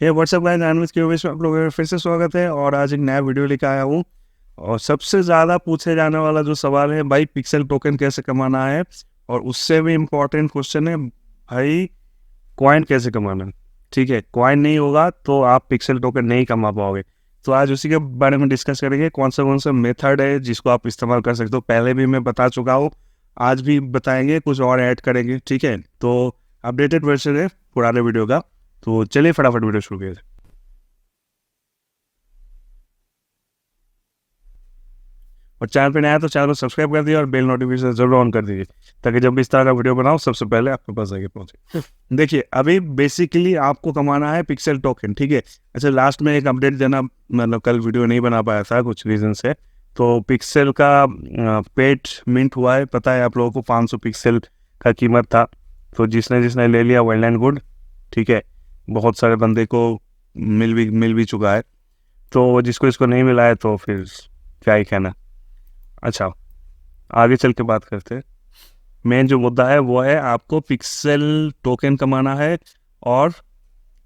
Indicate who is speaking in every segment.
Speaker 1: ये WhatsApp guys, एनविस के में आप लोगों का फिर से स्वागत है। और आज एक नया वीडियो लेकर आया हूँ। और सबसे ज़्यादा पूछे जाने वाला जो सवाल है भाई, पिक्सल टोकन कैसे कमाना है। और उससे भी इम्पोर्टेंट क्वेश्चन है भाई, कॉइन कैसे कमाना है। ठीक है, कॉइन नहीं होगा तो आप पिक्सल टोकन नहीं कमा पाओगे। तो आज उसी के बारे में डिस्कस करेंगे, कौन सा मेथड है जिसको आप इस्तेमाल कर सकते हो। पहले भी मैं बता चुका हूँ, आज भी बताएंगे, कुछ और ऐड करेंगे। ठीक है, तो अपडेटेड वर्जन है पुराने वीडियो का। तो चलिए फटाफट वीडियो शुरू करिए। और चैनल पे नया है तो चैनल को सब्सक्राइब कर दीजिए और बेल नोटिफिकेशन जरूर ऑन कर दीजिए, ताकि जब भी इस तरह का वीडियो बनाओ सबसे पहले आपके पास आगे पहुंचे। देखिए, अभी बेसिकली आपको कमाना है पिक्सल टोकन। ठीक है, अच्छा लास्ट में एक अपडेट देना, मतलब कल वीडियो नहीं बना पाया था कुछ रीज़न से। तो पिक्सल का पेट मिंट हुआ है, पता है आप लोगों को। 500 पिक्सल का कीमत था। तो जिसने जिसने ले लिया वेल एंड गुड। ठीक है, बहुत सारे बंदे को मिल भी चुका है। तो जिसको इसको नहीं मिला है तो फिर क्या ही कहना। अच्छा, आगे चल के बात करते हैं। मेन जो मुद्दा है वो है, आपको पिक्सल टोकन कमाना है। और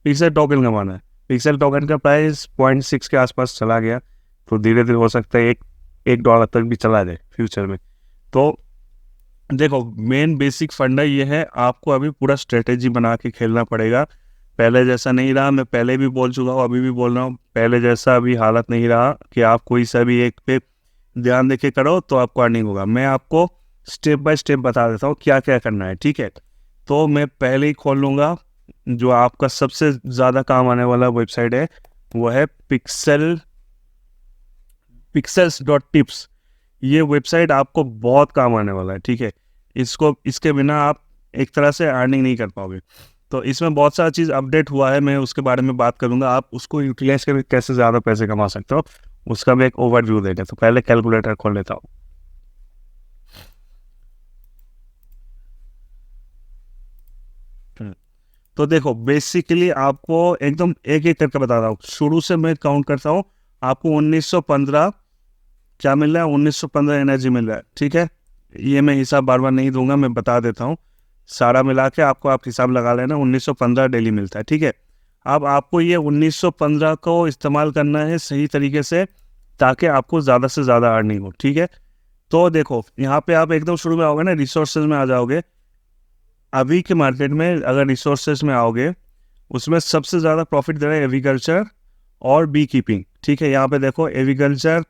Speaker 1: पिक्सल टोकन कमाना है। पिक्सल टोकन का प्राइस 0.6 के आसपास चला गया। तो धीरे धीरे हो सकता है एक डॉलर तक भी चला जाए फ्यूचर में। तो देखो, मेन बेसिक फंडा ये है, आपको अभी पूरा स्ट्रेटेजी बना के खेलना पड़ेगा। पहले जैसा नहीं रहा, मैं पहले भी बोल चुका हूँ, अभी भी बोल रहा हूँ। पहले जैसा अभी हालत नहीं रहा कि आप कोई सा भी एक पे ध्यान देके करो तो आपको अर्निंग होगा। मैं आपको स्टेप बाय स्टेप बता देता हूँ क्या क्या करना है। ठीक है, तो मैं पहले ही खोल लूँगा जो आपका सबसे ज़्यादा काम आने वाला वेबसाइट है, वो है पिक्सल्स.टिप्स। ये वेबसाइट आपको बहुत काम आने वाला है। ठीक है, इसके बिना आप एक तरह से अर्निंग नहीं कर पाओगे। तो इसमें बहुत सारा चीज़ अपडेट हुआ है, मैं उसके बारे में बात करूंगा। आप उसको यूटिलाइज करके कैसे ज़्यादा पैसे कमा सकते हो, उसका भी एक ओवरव्यू देगा। तो पहले कैलकुलेटर खोल लेता हूँ। तो देखो, बेसिकली आपको एकदम एक एक करके बता रहा हूँ, शुरू से मैं काउंट करता हूँ। आपको 1915 क्या मिल रहा है, 1915 एनर्जी मिल रहा है। ठीक है, ये मैं हिसाब बार बार नहीं दूंगा, मैं बता देता हूँ। सारा मिला के आपको आप हिसाब लगा लेना, 1915 डेली मिलता है। ठीक है, अब आपको ये 1915 को इस्तेमाल करना है सही तरीके से, ताकि आपको ज़्यादा से ज़्यादा अर्निंग हो। ठीक है, तो देखो यहाँ पे आप एकदम शुरू में आओगे ना, रिसोर्सेज में आ जाओगे। अभी के मार्केट में अगर रिसोर्सेज में आओगे, उसमें सबसे ज़्यादा प्रॉफिट दे रहा है एग्रीकल्चर और बी कीपिंग। ठीक है, यहाँ पे देखो, एग्रीकल्चर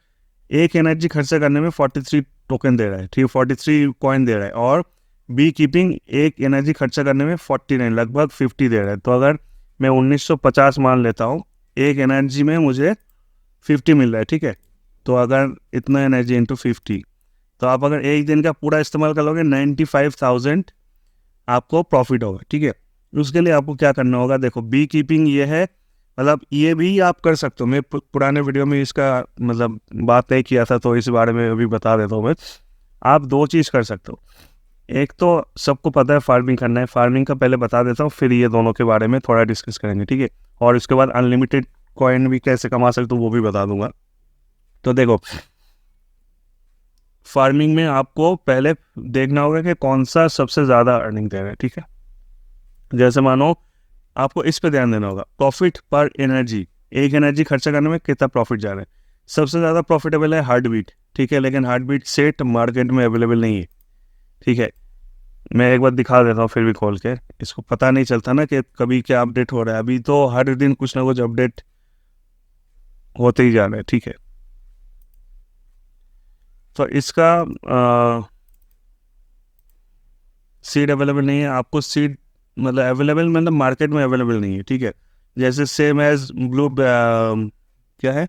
Speaker 1: एक एनर्जी खर्चा करने में 43 टोकन दे रहा है। ठीक है, 43 कॉइन दे रहा है। और बी कीपिंग एक एनर्जी खर्चा करने में 49, लगभग 50 दे रहा है। तो अगर मैं 1950 मान लेता हूँ, एक एनर्जी में मुझे 50 मिल रहा है। ठीक है, तो अगर इतना एनर्जी इंटू 50, तो आप अगर एक दिन का पूरा इस्तेमाल कर लोगे, 95,000 आपको प्रॉफिट होगा। ठीक है, उसके लिए आपको क्या करना होगा, देखो बी कीपिंग ये है, मतलब ये भी आप कर सकते हो। मैं पुराने वीडियो में इसका मतलब बात नहीं किया था, तो इस बारे में अभी बता देता हूँ मैं। आप दो चीज़ कर सकते हो। एक तो सबको पता है फार्मिंग करना है, फार्मिंग का पहले बता देता हूँ, फिर ये दोनों के बारे में थोड़ा डिस्कस करेंगे। ठीक है, और उसके बाद अनलिमिटेड कॉइन भी कैसे कमा सकते हो वो भी बता दूंगा। तो देखो, फार्मिंग में आपको पहले देखना होगा कि कौन सा सबसे ज़्यादा अर्निंग दे रहा है। ठीक है, जैसे मानो आपको इस पे ध्यान देना होगा, प्रॉफिट पर एनर्जी। एक एनर्जी खर्चा करने में कितना प्रॉफिट जा रहा है। सबसे ज़्यादा प्रॉफिटेबल है हार्ट बीट। ठीक है, लेकिन हार्ट बीट सेट मार्केट में अवेलेबल नहीं है। ठीक है, मैं एक बार दिखा देता हूँ फिर भी खोल के। इसको पता नहीं चलता ना कि कभी क्या अपडेट हो रहा है। अभी तो हर दिन कुछ ना कुछ अपडेट होते ही जा रहा है। ठीक है, तो इसका सीड अवेलेबल नहीं है। आपको सीड मतलब अवेलेबल, मतलब मार्केट में अवेलेबल नहीं है। ठीक है, जैसे सेम एज ब्लू क्या है,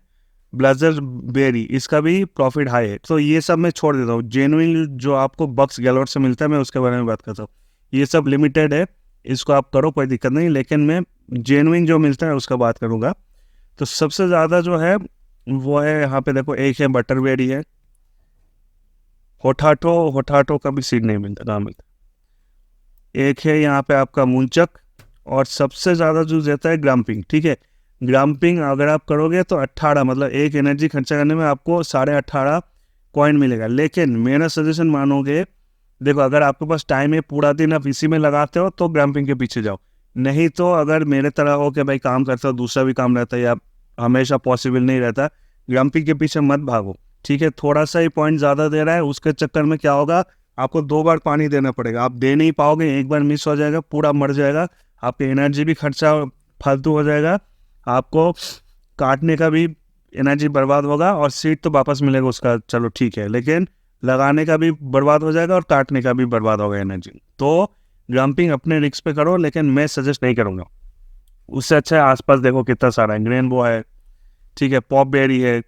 Speaker 1: ब्लाजर बेरी, इसका भी प्रॉफिट हाई है। तो ये सब मैं छोड़ देता हूँ। जेनुइन जो आपको बक्स गैलोट से मिलता है, मैं उसके बारे में बात करता हूँ। ये सब लिमिटेड है, इसको आप करो, कोई दिक्कत नहीं। लेकिन मैं जेनुइन जो मिलता है उसका बात करूँगा। तो सबसे ज़्यादा जो है वो है, यहाँ पे देखो, एक है बटर बेरी है। होठाटो का भी सीड नहीं मिलता, कहाँ मिलता। एक है यहाँ पे आपका मूंचक। और सबसे ज़्यादा जो देता है ग्राम्पिंग। ठीक है, ग्राम्पिंग अगर आप करोगे तो 18, मतलब एक एनर्जी खर्चा करने में आपको 18.5 कॉइन मिलेगा। लेकिन मेरा सजेशन मानोगे, देखो अगर आपके पास टाइम है, पूरा दिन आप इसी में लगाते हो, तो ग्राम्पिंग के पीछे जाओ। नहीं तो अगर मेरे तरह हो कि भाई काम करता हो दूसरा भी काम रहता है या हमेशा पॉसिबल नहीं रहता, ग्रम्पी के पीछे मत भागो, ठीक है। थोड़ा सा ही पॉइंट ज़्यादा दे रहा है, उसके चक्कर में क्या होगा, आपको 2 बार पानी देना पड़ेगा, आप दे नहीं पाओगे, एक बार मिस हो जाएगा, पूरा मर जाएगा, आपकी एनर्जी भी खर्चा फालतू हो जाएगा, आपको काटने का भी एनर्जी बर्बाद होगा, और सीड तो वापस मिलेगा उसका, चलो ठीक है, लेकिन लगाने का भी बर्बाद हो जाएगा और काटने का भी बर्बाद होगा एनर्जी। तो ग्रम्पिंग अपने रिस्क पे करो, लेकिन मैं सजेस्ट नहीं करूँगा। उससे अच्छा है आसपास देखो कितना सारा है, ग्रेनबो है, ठीक है, पॉप बेरी है,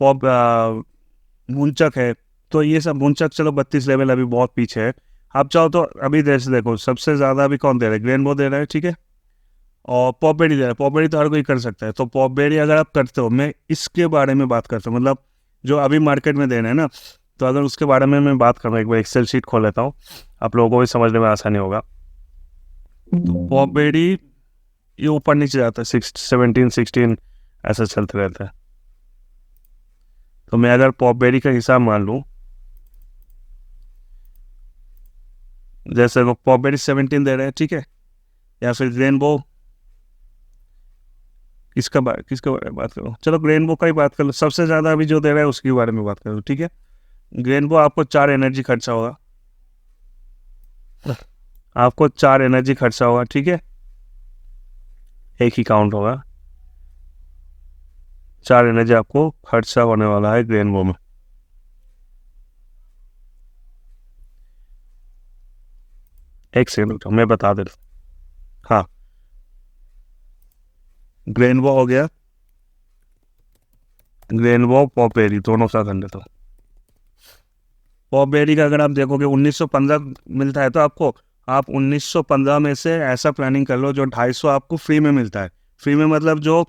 Speaker 1: पॉप मुंचक है, तो ये सब मुंचक चलो 32 लेवल अभी बहुत पीछे है। आप चाहो तो अभी जैसे देखो सबसे ज़्यादा अभी कौन दे रहा है, ग्रेनबो दे रहा है, ठीक है, और पॉपबेरी दे रहा है। पॉपबेरी तो हर कोई कर सकता है, तो पॉपबेरी अगर आप करते हो, मैं इसके बारे में बात करता हूँ, मतलब जो अभी मार्केट में दे रहे हैं ना, तो अगर उसके बारे में मैं बात करूँ, एक बार एक्सेल शीट खोल लेता हूँ, आप लोगों को भी समझने में आसानी होगा। तो पॉपबेरी ये ऊपर नीचे जाता है, 17 16 ऐसा चलते रहता है। तो मैं अगर पॉपबेरी का हिसाब मान लूँ, जैसे वो पॉपबेरी 17 दे रहे हैं, ठीक है, या फिर ग्रेनबो किसका बारे में बात करो, चलो ग्रेनबो का ही बात कर लो, सबसे ज़्यादा अभी जो दे रहा है उसके बारे में बात करो, ठीक है। ग्रेनबो आपको 4 एनर्जी खर्चा होगा, आपको 4 एनर्जी खर्चा होगा, ठीक है, एक ही काउंट होगा, 4 एनर्जी आपको खर्चा होने वाला है ग्रेनबो में। एक सेकंड रुको, मैं बता देता हूँ। हाँ, ग्रेनबो हो गया, ग्रेनबो पॉपबेरी दोनों का कर लेता हूँ। पॉपबेरी का अगर आप देखोगे 1915 मिलता है, तो आपको आप 1915 में से ऐसा प्लानिंग कर लो जो 250 आपको फ्री में मिलता है। फ्री में मतलब जो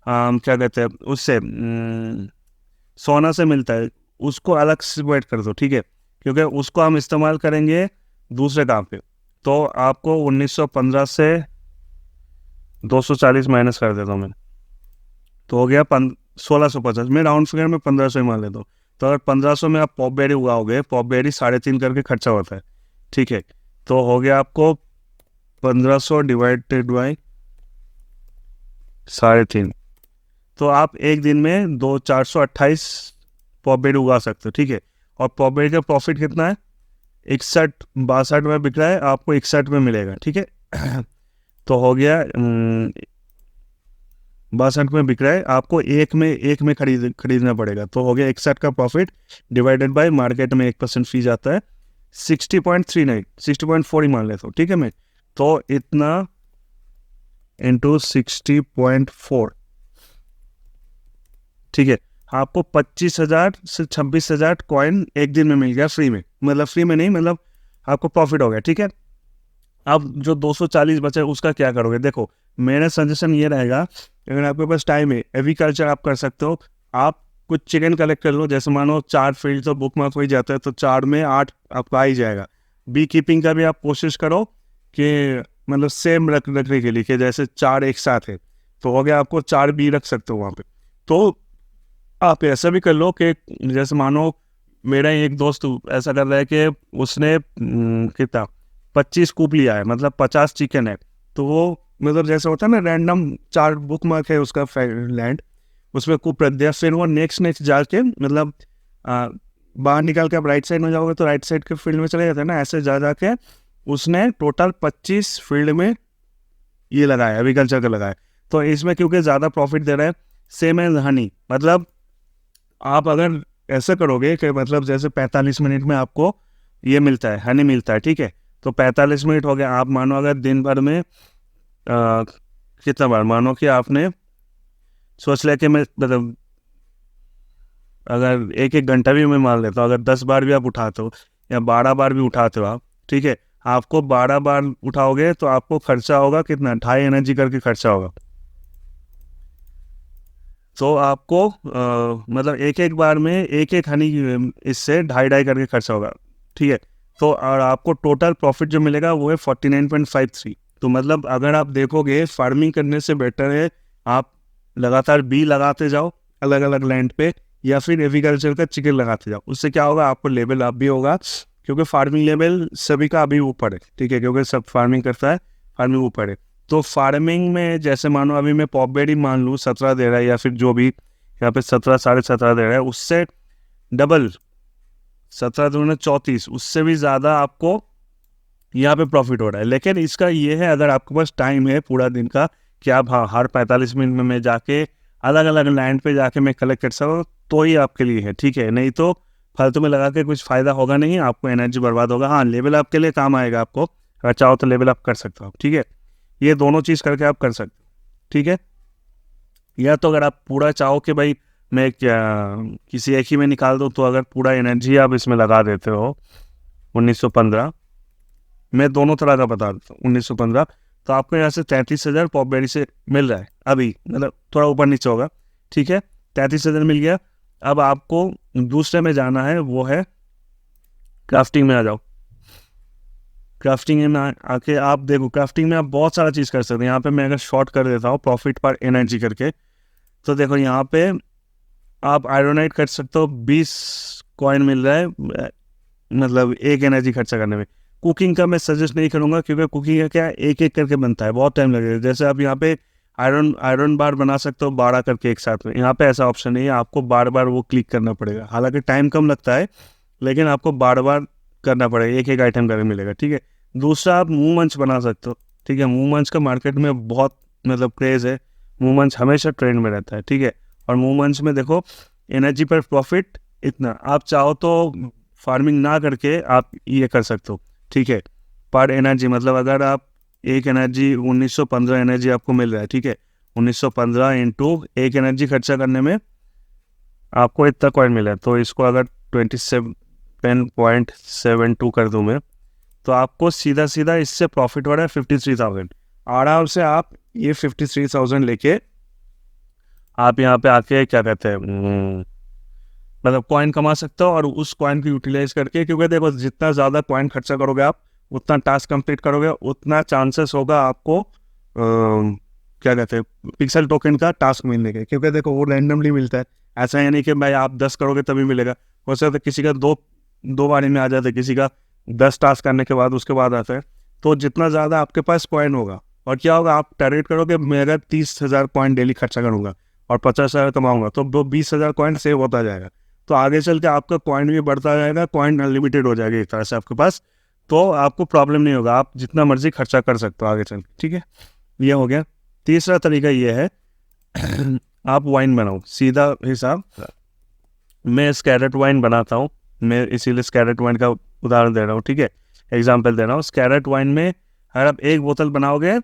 Speaker 1: क्या कहते हैं उससे सोना से मिलता है, उसको अलग सेपरेट कर दो, ठीक है, क्योंकि उसको हम इस्तेमाल करेंगे दूसरे काम पे। तो आपको 1915 से 240 माइनस कर देता हूँ मैं, तो हो गया 1650, मैं राउंड फिगर में 1500 ही मान लेता हूँ। तो अगर 1500 में आप पॉपबेरी उगाओगे, पॉपबेरी 3.5 करके खर्चा होता है, ठीक है, तो हो गया आपको 1500 डिवाइडेड बाई 3.5, तो आप एक दिन में 428 पॉपबेरी उगा सकते हो, ठीक है। और पॉपबेरी का प्रॉफिट कितना है, 61 62 में बिक रहा है, आपको 61 में मिलेगा, ठीक है। तो हो गया 62 में बिक रहा है, आपको एक में खरीदना पड़ेगा, तो हो गया 61 का प्रॉफिट डिवाइडेड बाय मार्केट में 1% फी जाता है, 60.39 60.4 ही मान लेता हूँ, ठीक है। मैं तो इतना इंटू 60.4, ठीक है, आपको 25,000 से 26,000 कॉइन एक दिन में मिल गया फ्री में, मतलब फ्री में नहीं, मतलब आपको प्रॉफिट हो गया, ठीक है। अब जो 240 बचे उसका क्या करोगे, देखो मेरा सजेशन ये रहेगा, अगर आपके पास टाइम है, एग्रीकल्चर आप कर सकते हो, आप कुछ चिकन कलेक्ट कर लो, जैसे मानो 4 फील्ड तो बुक मार्क हो ही जाता है, तो 4 में 8 आपको आ ही जाएगा। बी कीपिंग का भी आप कोशिश करो कि मतलब सेम रखने के लिए, कि जैसे 4 एक साथ है, तो हो गया आपको 4 बी रख सकते हो वहाँ पे। तो आप ऐसा भी कर लो कि जैसे मानो मेरा एक दोस्त ऐसा कर रहा है कि उसने कितना 25 कूप लिया है, मतलब 50 चिकन है, तो वो मतलब जैसे होता है ना रैंडम 4 बुक मार्क है उसका लैंड, उसमें कूप रख दिया, फिर वो नेक्स्ट जाके मतलब बाहर निकाल के आप राइट साइड में जाओगे तो राइट साइड के फील्ड में चले जाते हैं ना, ऐसे जा जाके उसने टोटल 25 फील्ड में ये लगाया, एग्रीकल्चर का लगाया। तो इसमें क्योंकि ज़्यादा प्रॉफिट दे रहा है, सेम एज हनी, मतलब आप अगर ऐसा करोगे कि मतलब जैसे 45 मिनट में आपको ये मिलता है, हनी मिलता है, ठीक है, तो 45 मिनट हो गया, आप मानो अगर दिन भर में कितना बार, मानो कि आपने सोच लिया कि मैं मतलब अगर 1 घंटा भी मैं मान लेता हूँ, अगर 10 बार भी आप उठाते हो या 12 बार भी उठाते हो आप, ठीक है, आपको 12 बार उठाओगे तो आपको खर्चा होगा कितना, 2.5 एनर्जी करके खर्चा होगा। तो आपको मतलब एक बार में एक हनी इससे 2.5 करके खर्चा होगा, ठीक है। तो और आपको टोटल प्रॉफिट जो मिलेगा वो है 49.53। तो मतलब अगर आप देखोगे फार्मिंग करने से बेटर है आप लगातार बी लगाते जाओ अलग अलग लैंड पे, या फिर एग्रीकल्चर का चिकन लगाते जाओ। उससे क्या होगा, आपको लेवल अप भी होगा, क्योंकि फार्मिंग लेवल सभी का अभी ऊपर है, ठीक है, क्योंकि सब फार्मिंग करता है, फार्मिंग ऊपर है। तो फार्मिंग में जैसे मानो अभी मैं पॉपबेरी मान लूँ 17 दे रहा है, या फिर जो भी यहाँ पे 17 17.5 दे रहा है, उससे डबल 17 दूना 34, उससे भी ज़्यादा आपको यहाँ पे प्रॉफिट हो रहा है। लेकिन इसका ये है, अगर आपके पास टाइम है पूरा दिन का कि आप हाँ हर 45 मिनट में मैं जाके अलग अलग लैंड पे जाके मैं कलेक्ट कर सकूँ, तो ही आपके लिए है, ठीक है। नहीं तो फालतू में लगा के कुछ फ़ायदा होगा नहीं, आपको एनर्जी बर्बाद होगा। हाँ, लेवल अप के लिए काम आएगा आपको, अगर चाहो तो लेवल अप कर सकते हो आप, ठीक है। ये दोनों चीज़ करके आप कर सकते हो, ठीक है। या तो अगर आप पूरा चाहो कि भाई मैं किसी एक ही में निकाल दूँ, तो अगर पूरा एनर्जी आप इसमें लगा देते हो 1915, मैं दोनों तरह का बता देता हूँ 1915, तो आपको यहाँ से 33,000 पॉपबेरी से मिल रहा है अभी, मतलब थोड़ा ऊपर नीचे होगा, ठीक है। 33,000 मिल गया। अब आपको दूसरे में जाना है, वो है क्राफ्टिंग में आ जाओ। क्राफ्टिंग में आके आप देखो, क्राफ्टिंग में आप बहुत सारा चीज़ कर सकते हैं। यहाँ पे मैं अगर शॉर्ट कर देता हूँ प्रॉफिट पर एनर्जी करके, तो देखो यहाँ पे आप आयरोनाइट कर सकते हो, 20 कॉइन मिल रहा है, मतलब एक एनर्जी खर्चा करने में। कुकिंग का मैं सजेस्ट नहीं करूँगा, क्योंकि कुकिंग का क्या है, एक एक करके बनता है, बहुत टाइम लगेगा। जैसे आप यहाँ पे आयरन बार बना सकते हो 12 करके एक साथ में, यहाँ पे ऐसा ऑप्शन नहीं है, आपको बार बार वो क्लिक करना पड़ेगा। हालांकि टाइम कम लगता है, लेकिन आपको बार बार करना पड़ेगा, एक एक आइटम करके मिलेगा, ठीक है। दूसरा, आप मुंह मंच बना सकते हो, ठीक है। मुंह मंच का मार्केट में बहुत मतलब क्रेज़ है, मुंह मंच हमेशा ट्रेंड में रहता है, ठीक है। और मुंह मंच में देखो एनर्जी पर प्रॉफिट इतना, आप चाहो तो फार्मिंग ना करके आप ये कर सकते हो, ठीक है। पर एनर्जी मतलब अगर आप एक एनर्जी 1915 एनर्जी आपको मिल रहा है, ठीक है। 1915 इंटू एक एनर्जी खर्चा करने में आपको इतना कॉइन मिला है, तो इसको अगर 27.72 कर दूँ मैं, तो आपको सीधा सीधा इससे प्रॉफिट हो रहा है 53,000। आराम से आप ये 53,000 लेके आप यहाँ पे आके क्या कहते हैं मतलब कॉइन कमा सकते हो, और उस कॉइन को यूटिलाइज करके, क्योंकि देखो जितना ज़्यादा कॉइन खर्चा करोगे आप, उतना टास्क कंप्लीट करोगे, उतना चांसेस होगा आपको क्या कहते हैं पिक्सल टोकन का टास्क मिलने के, क्योंकि देखो वो रैंडमली मिलता है। ऐसा है नहीं कि भाई आप 10 करोगे तभी मिलेगा, हो सकता है किसी का दो बारी में आ जाता है, किसी का 10 टास्क करने के बाद उसके बाद आता है। तो जितना ज़्यादा आपके पास कॉइन होगा, और क्या होगा, आप टारगेट करोगे मेरा 30,000 कॉइन डेली खर्चा करूँगा और 50,000 कमाऊँगा, तो वो 20,000 कॉइन सेव होता जाएगा। तो आगे चल के आपका कॉइन भी बढ़ता जाएगा, कॉइन अनलिमिटेड हो जाएगी एक तरह से आपके पास, तो आपको प्रॉब्लम नहीं होगा, आप जितना मर्जी खर्चा कर सकते हो आगे चल के, ठीक है। ये हो गया। तीसरा तरीका ये है आप वाइन बनाओ, सीधा हिसाब। मैं स्कैरेट वाइन बनाता हूँ, मैं इसीलिए स्कैरेट वाइन का उदाहरण दे रहा हूँ, ठीक है, एग्जाम्पल दे रहा हूँ। स्कैरेट वाइन में अगर आप एक बोतल बनाओगे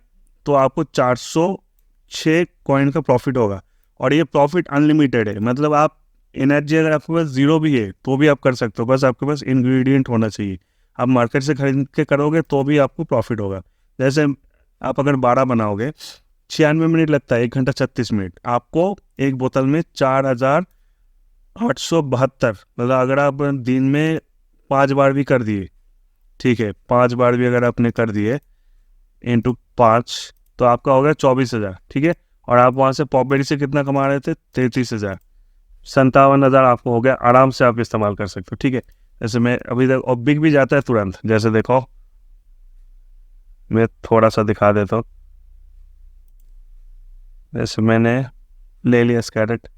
Speaker 1: तो आपको 406 कॉइन का प्रॉफिट होगा, और ये प्रॉफिट अनलिमिटेड है। मतलब आप एनर्जी अगर आपके पास जीरो भी है तो भी आप कर सकते हो, बस आपके पास इंग्रेडिएंट होना चाहिए। आप मार्केट से खरीद के करोगे तो भी आपको प्रॉफिट होगा। जैसे आप अगर 12 बनाओगे, 96 मिनट लगता है, 1 घंटा 36 मिनट, आपको एक बोतल में 4,872, मतलब अगर आप दिन में 5 बार भी कर दिए, ठीक है, 5 बार भी अगर आपने कर दिए इंटू 5, तो आपका हो गया 24,000, ठीक है। और आप वहाँ से पॉपबेरी से कितना कमा रहे थे, 33,000, 57,000 आपको हो गया। आराम से आप इस्तेमाल कर सकते हो, ठीक है। जैसे मैं अभी तक, और बिक भी जाता है तुरंत, जैसे देखो मैं थोड़ा सा दिखा देता हूँ। जैसे मैंने ले लिया स्कैरेट,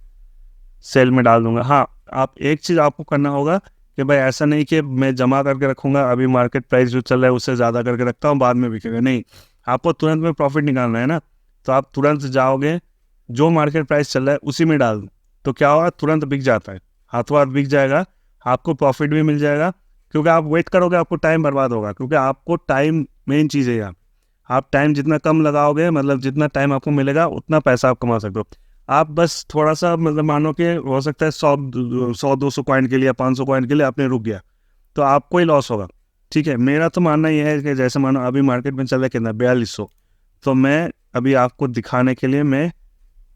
Speaker 1: सेल में डाल दूंगा। हाँ, आप एक चीज़ आपको करना होगा कि भाई ऐसा नहीं कि मैं जमा करके रखूँगा, अभी मार्केट प्राइस जो चल रहा है उससे ज़्यादा करके रखता हूँ, बाद में बिकेगा, नहीं। आपको तुरंत में प्रॉफिट निकालना है ना, तो आप तुरंत जाओगे, जो मार्केट प्राइस चल रहा है उसी में डाल दो, तो क्या होगा, तुरंत बिक जाता है, हाथों हाथ बिक जाएगा, आपको प्रॉफिट भी मिल जाएगा। क्योंकि आप वेट करोगे आपको टाइम बर्बाद होगा, क्योंकि आपको टाइम मेन चीज़ है यहाँ। आप टाइम जितना कम लगाओगे, मतलब जितना टाइम आपको मिलेगा उतना पैसा आप कमा सकते हो। आप बस थोड़ा सा मतलब मानो कि हो सकता है 100-200 कॉइन के लिए, 500 कॉइन के लिए आपने रुक गया, तो आपको ही लॉस होगा, ठीक है। मेरा तो मानना यह है कि जैसे मानो अभी मार्केट में चल रहा है कितना, 4200, तो मैं अभी आपको दिखाने के लिए मैं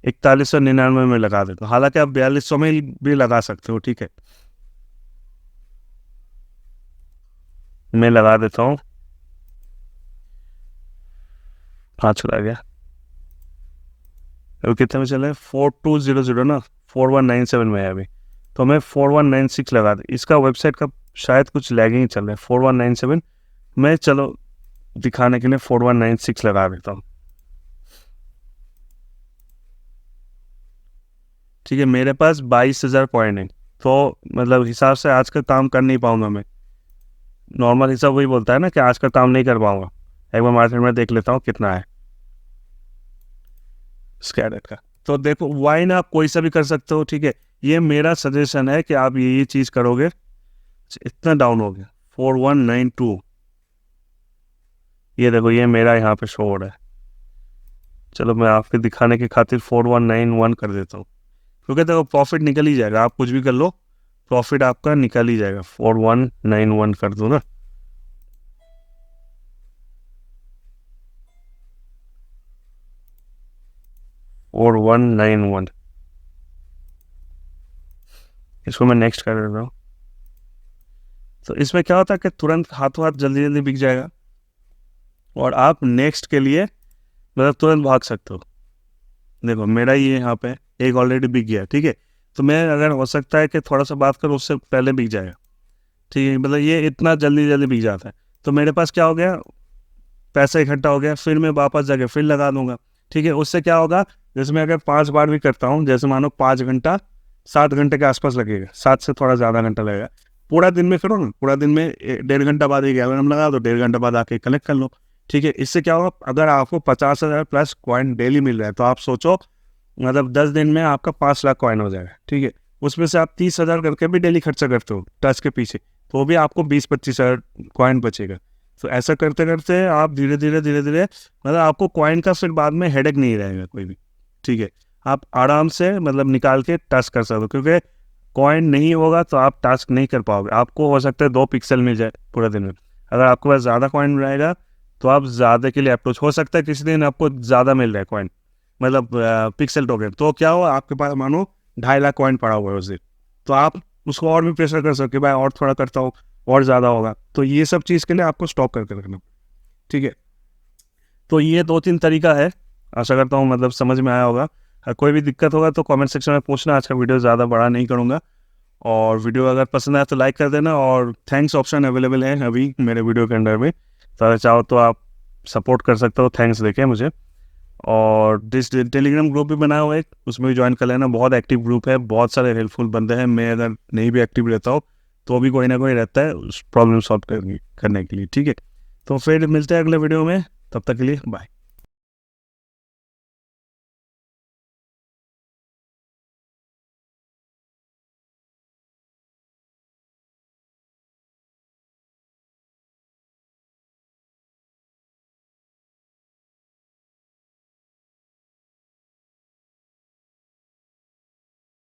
Speaker 1: 4199 में लगा देता हूँ। हालांकि आप 4200 में भी लगा सकते हो, ठीक है। मैं लगा देता हूँ, हाँ चला गया। अभी कितने में चल रहा है, 4200 ना, 4197 में है अभी, तो मैं 4196 लगा दूँ। इसका वेबसाइट का शायद कुछ लैगिंग चल रहा है, 4197 में। चलो दिखाने के लिए 4196 लगा देता हूँ। ठीक है, मेरे पास 22,000 कॉइन है, तो मतलब हिसाब से आज का काम कर नहीं पाऊंगा मैं। नॉर्मल हिसाब वही बोलता है ना कि आज का काम नहीं कर पाऊंगा। एक बार मार्केट में देख लेता हूँ कितना है स्कैडर का। तो देखो वाइन आप कोई सा भी कर सकते हो, ठीक है। ये मेरा सजेशन है कि आप ये चीज़ करोगे। इतना डाउन हो गया 4192, ये देखो ये मेरा यहाँ पे शो हो रहा है। चलो मैं आपके दिखाने की खातिर 4191 कर देता हूँ, क्योंकि देखो प्रॉफिट निकल ही जाएगा, आप कुछ भी कर लो प्रॉफिट आपका निकल ही जाएगा। 4191 कर दो ना, और 191, इसको मैं नेक्स्ट कर देता हूँ। तो इसमें क्या होता है कि तुरंत हाथों हाथ जल्दी जल्दी बिक जाएगा, और आप नेक्स्ट के लिए मतलब तुरंत भाग सकते हो। देखो मेरा ये यहाँ पे एक ऑलरेडी बिक गया, ठीक है। तो मैं अगर हो सकता है कि थोड़ा सा बात करूँ उससे पहले बिक जाएगा, ठीक है। मतलब ये इतना जल्दी जल्दी बिक जाता है। तो मेरे पास क्या हो गया, पैसा इकट्ठा हो गया, फिर मैं वापस जाके फिर लगा दूंगा, ठीक है। उससे क्या होगा, जैसे मैं अगर 5 बार भी करता हूँ, जैसे मानो 5 घंटा 7 घंटे के आसपास लगेगा, 7 से थोड़ा ज़्यादा घंटा लगेगा। पूरा दिन में करो ना, पूरा दिन में 1.5 घंटा बाद ही अगर हम लगा दो, 1.5 घंटा बाद आके कलेक्ट कर लो, ठीक है। इससे क्या होगा, अगर आपको 50,000 प्लस कॉइन डेली मिल रहा है, तो आप सोचो मतलब 10 दिन में आपका 5 लाख कॉइन हो जाएगा, ठीक है। उसमें से आप 30,000 करके भी डेली खर्चा करते हो टच के पीछे, तो भी आपको 20-25,000 कॉइन बचेगा। तो ऐसा करते करते आप धीरे धीरे मतलब आपको कॉइन का फिर बाद में हेडेक नहीं रहेगा कोई भी, ठीक है। आप आराम से मतलब निकाल के टास्क कर सकते हो, क्योंकि कॉइन नहीं होगा तो आप टास्क नहीं कर पाओगे। आपको हो सकता है 2 पिक्सल मिल जाए पूरा दिन में। अगर आपके पास ज़्यादा कॉइन रहेगा तो आप ज़्यादा के लिए अप्रोच, हो सकता है किसी दिन आपको ज़्यादा मिल रहा है कॉइन, मतलब पिक्सल टोकन, तो क्या हो आपके पास मानो 2.5 लाख कॉइन पड़ा हुआ है उस दिन, तो आप उसको और भी प्रेशर कर सकते भाई और थोड़ा करता हूँ और ज़्यादा होगा। तो ये सब चीज़ के लिए आपको स्टॉप करके रखना, ठीक है। तो ये 2-3 तरीका है, आशा करता हूँ मतलब समझ में आया होगा। कोई भी दिक्कत होगा तो कमेंट सेक्शन में पूछना। आज का वीडियो ज़्यादा बड़ा नहीं करूँगा, और वीडियो अगर पसंद आए तो लाइक कर देना, और थैंक्स ऑप्शन अवेलेबल है अभी मेरे वीडियो के अंडर में, तो अगर चाहो तो आप सपोर्ट कर सकते हो थैंक्स देके मुझे। और टेलीग्राम ग्रुप भी बनाया हुआ है, उसमें भी ज्वाइन कर लेना। बहुत एक्टिव ग्रुप है, बहुत सारे हेल्पफुल बंदे हैं। मैं अगर नहीं भी एक्टिव रहता हूँ तो भी कोई ना कोई रहता है उस प्रॉब्लम सॉल्व करने के लिए, ठीक है। तो फिर मिलते हैं अगले वीडियो में, तब तक के लिए बाय।